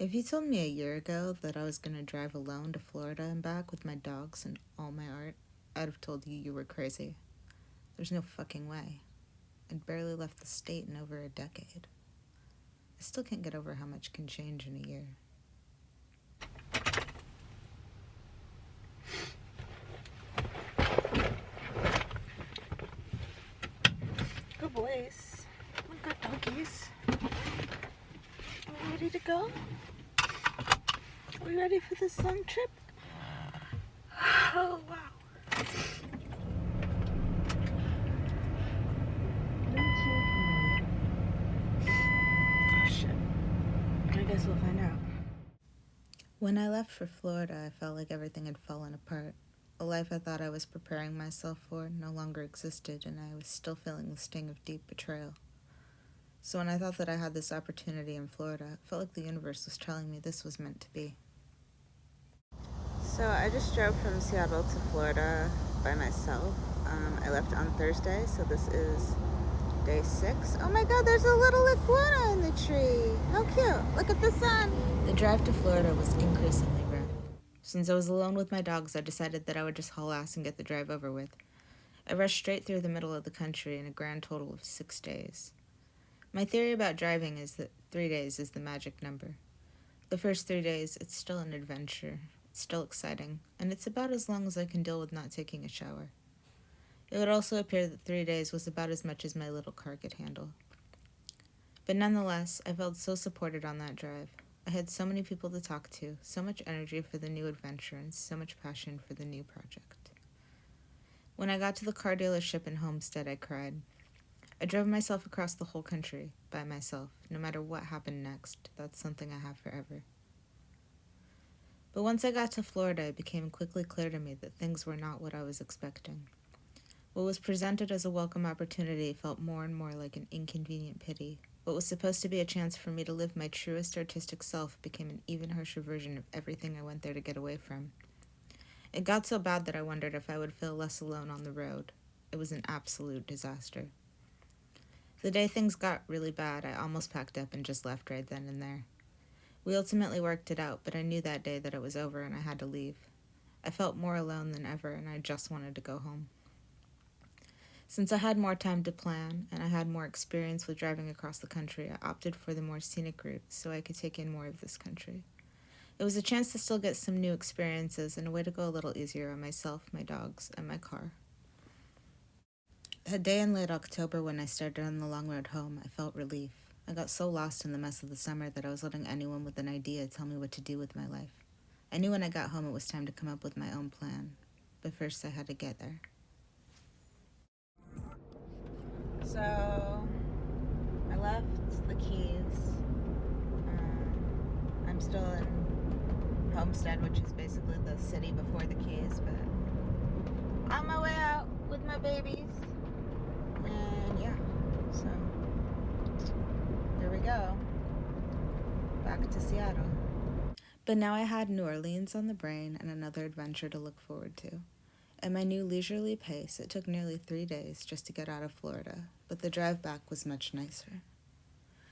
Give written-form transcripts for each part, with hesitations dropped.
If you told me a year ago that I was going to drive alone to Florida and back with my dogs and all my art, I'd have told you you were crazy. There's no fucking way. I'd barely left the state in over a decade. I still can't get over how much can change in a year. Good boys. We good doggies. Are we ready to go? Are we ready for this long trip? Oh, wow. Oh, shit. I guess we'll find out. When I left for Florida, I felt like everything had fallen apart. A life I thought I was preparing myself for no longer existed, and I was still feeling the sting of deep betrayal. So when I thought that I had this opportunity in Florida, it felt like the universe was telling me this was meant to be. So I just drove from Seattle to Florida by myself. I left on Thursday, so this is day 6. Oh my god, there's a little iguana in the tree. How cute. Look at the sun. The drive to Florida was increasingly rough. Since I was alone with my dogs, I decided that I would just haul ass and get the drive over with. I rushed straight through the middle of the country in a grand total of 6 days. My theory about driving is that 3 days is the magic number. The first 3 days, it's still an adventure. It's still exciting, and it's about as long as I can deal with not taking a shower. It would also appear that 3 days was about as much as my little car could handle. But nonetheless, I felt so supported on that drive. I had so many people to talk to, so much energy for the new adventure, and so much passion for the new project. When I got to the car dealership in Homestead, I cried. I drove myself across the whole country, by myself. No matter what happened next, that's something I have forever. But once I got to Florida, it became quickly clear to me that things were not what I was expecting. What was presented as a welcome opportunity felt more and more like an inconvenient pity. What was supposed to be a chance for me to live my truest artistic self became an even harsher version of everything I went there to get away from. It got so bad that I wondered if I would feel less alone on the road. It was an absolute disaster. The day things got really bad, I almost packed up and just left right then and there. We ultimately worked it out, but I knew that day that it was over and I had to leave. I felt more alone than ever, and I just wanted to go home. Since I had more time to plan, and I had more experience with driving across the country, I opted for the more scenic route so I could take in more of this country. It was a chance to still get some new experiences and a way to go a little easier on myself, my dogs, and my car. That day in late October when I started on the long road home, I felt relief. I got so lost in the mess of the summer that I was letting anyone with an idea tell me what to do with my life. I knew when I got home it was time to come up with my own plan, but first I had to get there. So, I left the Keys. I'm still in Homestead, which is basically the city before the Keys, but on my way out with my babies. And yeah, so there we go. Back to Seattle. But now I had New Orleans on the brain and another adventure to look forward to. At my new leisurely pace, it took nearly 3 days just to get out of Florida, but the drive back was much nicer.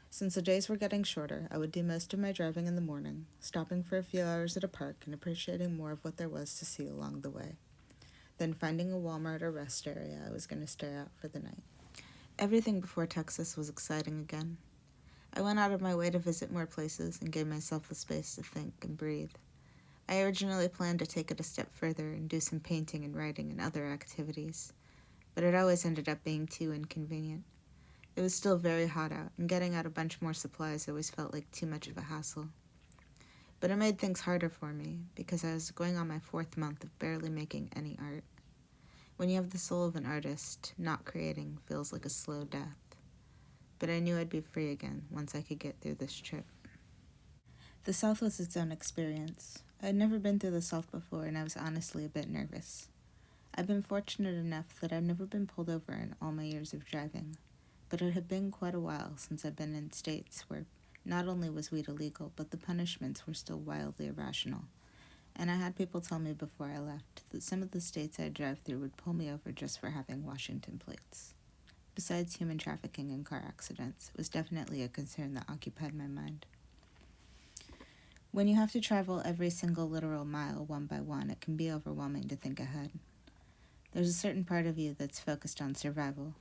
Since the days were getting shorter, I would do most of my driving in the morning, stopping for a few hours at a park and appreciating more of what there was to see along the way. Then finding a Walmart or rest area, I was going to stay out for the night. Everything before Texas was exciting again. I went out of my way to visit more places and gave myself the space to think and breathe. I originally planned to take it a step further and do some painting and writing and other activities, but it always ended up being too inconvenient. It was still very hot out, and getting out a bunch more supplies always felt like too much of a hassle. But it made things harder for me, because I was going on my 4th month of barely making any art. When you have the soul of an artist, not creating feels like a slow death. But I knew I'd be free again once I could get through this trip. The South was its own experience. I had never been through the South before, and I was honestly a bit nervous. I've been fortunate enough that I've never been pulled over in all my years of driving, but it had been quite a while since I'd been in states where not only was weed illegal, but the punishments were still wildly irrational. And I had people tell me before I left that some of the states I'd drive through would pull me over just for having Washington plates. Besides human trafficking and car accidents, it was definitely a concern that occupied my mind. When you have to travel every single literal mile one by one, it can be overwhelming to think ahead. There's a certain part of you that's focused on survival.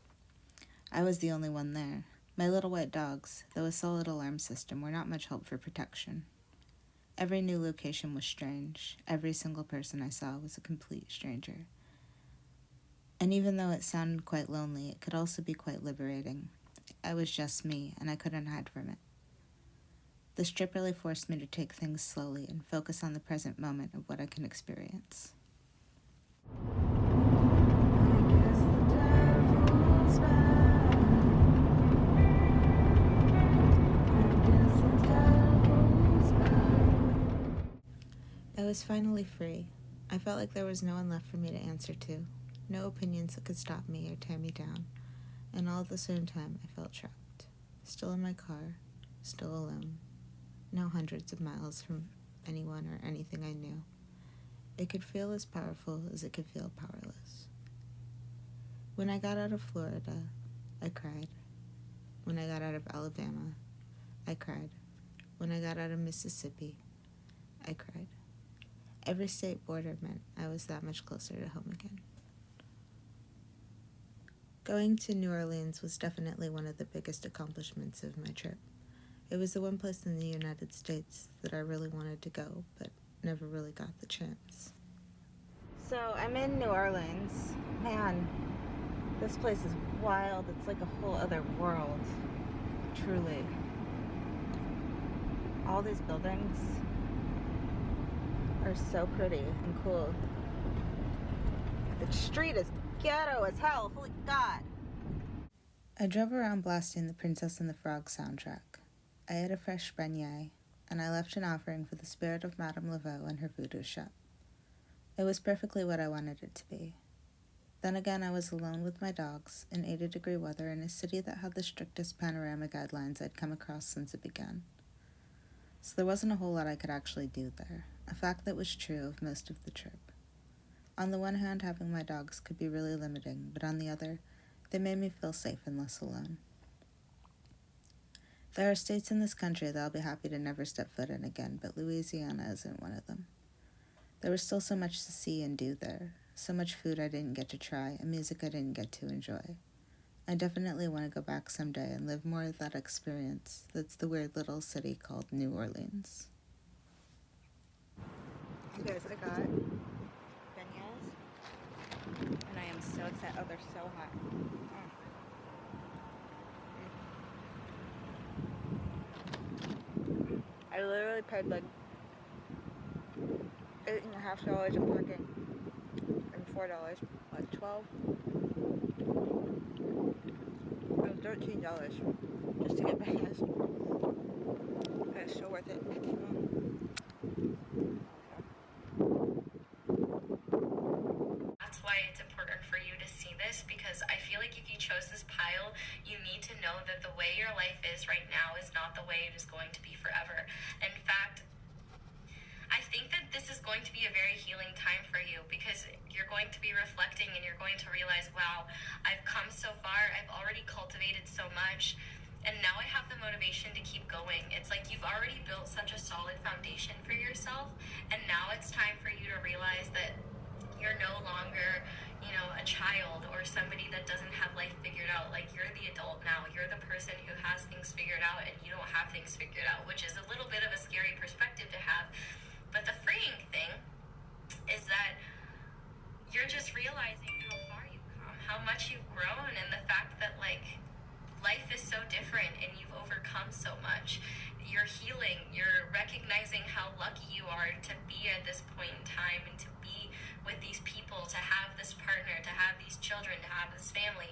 I was the only one there. My little white dogs, though a solid alarm system, were not much help for protection. Every new location was strange. Every single person I saw was a complete stranger. And even though it sounded quite lonely, it could also be quite liberating. I was just me, and I couldn't hide from it. This trip really forced me to take things slowly and focus on the present moment of what I can experience. I was finally free. I felt like there was no one left for me to answer to, no opinions that could stop me or tear me down, and all at the same time I felt trapped, still in my car, still alone, no hundreds of miles from anyone or anything I knew. It could feel as powerful as it could feel powerless. When I got out of Florida, I cried. When I got out of Alabama, I cried. When I got out of Mississippi, I cried. Every state border meant I was that much closer to home again. Going to New Orleans was definitely one of the biggest accomplishments of my trip. It was the one place in the United States that I really wanted to go, but never really got the chance. So I'm in New Orleans. Man, this place is wild. It's like a whole other world, truly. All these buildings are so pretty and cool. The street is ghetto as hell. Holy God. I drove around blasting the Princess and the Frog soundtrack. I ate a fresh beignet, and I left an offering for the spirit of Madame Laveau and her voodoo shop. It was perfectly what I wanted it to be. Then again, I was alone with my dogs in 80-degree weather in a city that had the strictest panorama guidelines I'd come across since it began. So there wasn't a whole lot I could actually do there, a fact that was true of most of the trip. On the one hand, having my dogs could be really limiting, but on the other, they made me feel safe and less alone. There are states in this country that I'll be happy to never step foot in again, but Louisiana isn't one of them. There was still so much to see and do there, so much food I didn't get to try, and music I didn't get to enjoy. I definitely want to go back someday and live more of that experience that's the weird little city called New Orleans. You guys, I got beignets, and I am so excited. Oh, they're so hot. I literally paid like $8.50 in parking and $4, like $12. It was $13 just to get beignets. It's so worth it. That's why it's important for you to see this, because I feel like if you chose this pile, you need to know that the way your life is right now is not the way it is going to be forever. In fact, I think that this is going to be a very healing time for you, because you're going to be reflecting and you're going to realize, wow, I've come so far, I've already cultivated so much, and now I have the motivation to keep going. It's like you've already built such a solid foundation for yourself, and now it's time for you to realize that you're no longer, a child or somebody that doesn't have life figured out. Like, you're the adult now. You're the person who has things figured out, and you don't have things figured out, which is a little bit of a scary perspective to have. But the freeing thing is that you're just realizing how far you've come, how much you've grown, and the fact that, life is so different and you've overcome so much. You're healing. You're recognizing how lucky you are to be at this point in time and to be with these people, to have this partner, to have these children, to have this family.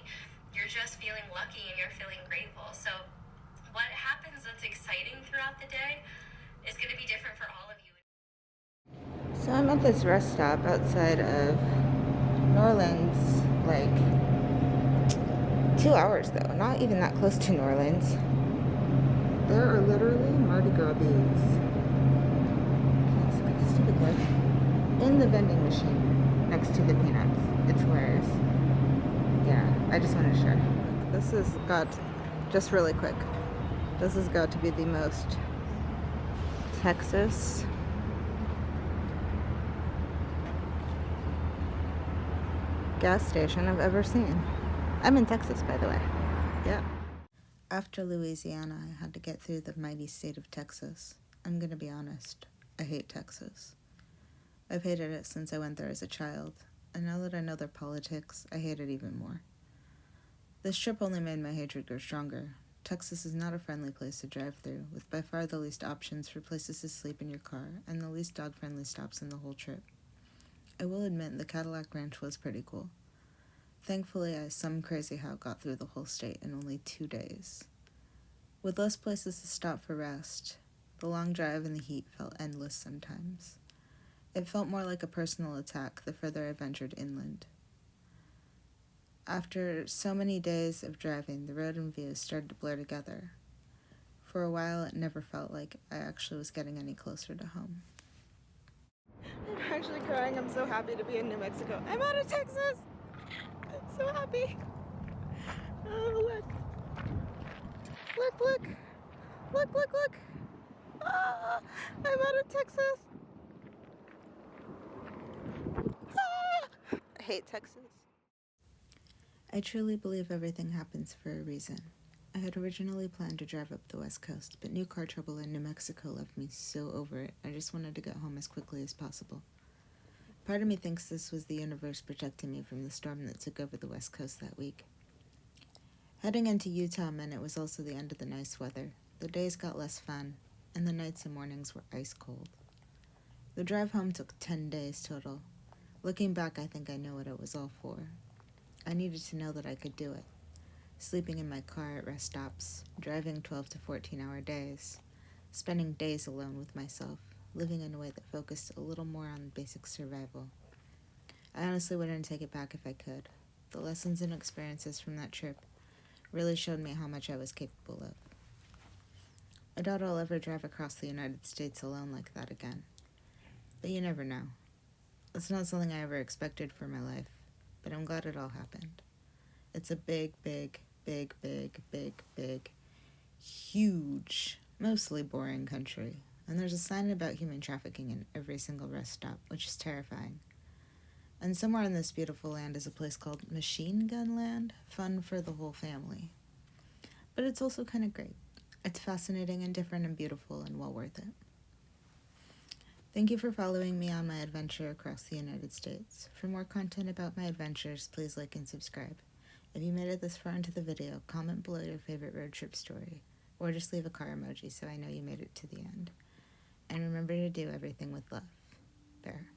You're just feeling lucky and you're feeling grateful. So what happens that's exciting throughout the day is going to be different for all of you. So I'm at this rest stop outside of New Orleans, 2 hours though, not even that close to New Orleans. There are literally Mardi Gras beads. Stupid word. In the vending machine next to the peanuts. It's hilarious. Yeah, I just wanted to share. This has got, just really quick, this has got to be the most Texas. Gas station I've ever seen. I'm in Texas, by the way. Yeah. After Louisiana, I had to get through the mighty state of Texas. I'm gonna be honest, I hate Texas. I've hated it since I went there as a child, and now that I know their politics, I hate it even more. This trip only made my hatred grow stronger. Texas is not a friendly place to drive through, with by far the least options for places to sleep in your car, and the least dog-friendly stops in the whole trip. I will admit the Cadillac Ranch was pretty cool. Thankfully, I some crazy how got through the whole state in only 2 days. With less places to stop for rest, the long drive and the heat felt endless sometimes. It felt more like a personal attack the further I ventured inland. After so many days of driving, the road and views started to blur together. For a while, it never felt like I actually was getting any closer to home. I'm actually crying. I'm so happy to be in New Mexico. I'm out of Texas. I'm so happy. Oh, look. Look, look. Look, look, look. Ah, I'm out of Texas. Ah! I hate Texas. I truly believe everything happens for a reason. I had originally planned to drive up the West Coast, but new car trouble in New Mexico left me so over it, I just wanted to get home as quickly as possible. Part of me thinks this was the universe protecting me from the storm that took over the West Coast that week. Heading into Utah meant it was also the end of the nice weather. The days got less fun, and the nights and mornings were ice cold. The drive home took 10 days total. Looking back, I think I know what it was all for. I needed to know that I could do it. Sleeping in my car at rest stops, driving 12 to 14-hour days, spending days alone with myself, living in a way that focused a little more on basic survival. I honestly wouldn't take it back if I could. The lessons and experiences from that trip really showed me how much I was capable of. I doubt I'll ever drive across the United States alone like that again. But you never know. It's not something I ever expected for my life, but I'm glad it all happened. It's a big, huge, mostly boring country, and there's a sign about human trafficking in every single rest stop, which is terrifying. And somewhere in this beautiful land is a place called Machine Gun Land, fun for the whole family. But it's also kind of great. It's fascinating and different and beautiful and well worth it. Thank you for following me on my adventure across the United States. For more content about my adventures, please like and subscribe. If you made it this far into the video, comment below your favorite road trip story, or just leave a car emoji so I know you made it to the end. And remember to do everything with love. Bear.